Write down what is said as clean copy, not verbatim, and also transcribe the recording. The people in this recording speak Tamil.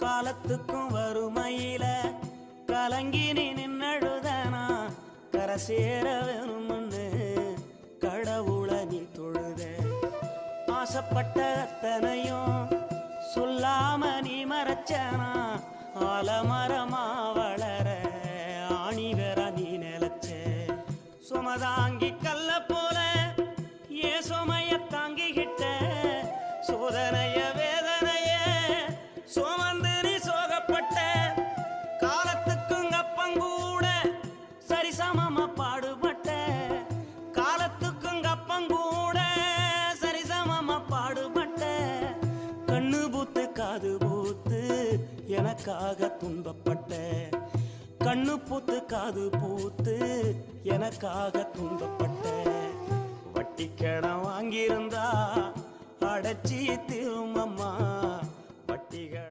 காலத்துக்கும் வறுமையில கலங்கி நீ நின்னழுதனா கரை சேர வேணும்னு கடவுளை நீ தொழுத. ஆசைப்பட்ட அத்தனையும் சொல்லாம நீ மறைச்சனா ஆலமரமா வளர ஆணி வேற நீ நிலச்ச. சுமதாங்கி கல்ல போல ஏ சுமைய தாங்கிக்கிட்ட சோதனைய வேதனைய சுமந்து நீ சோகப்பட்ட. காலத்துக்கும் அப்பங்கூட சரிசமமா பாடுபட்ட. காலத்துக்கும் அப்பங்கூட சரிசமமா பாடுபட்ட. கண்ணு பூத்து காது பூத்து எனக்காக துன்பப்பட்ட. கண்ணு பூத்து காது பூத்து எனக்காக துன்பப்பட்ட. வட்டி கடன் வாங்கியிருந்தா அடைச்சி திரும்பம்மா வட்டிகள்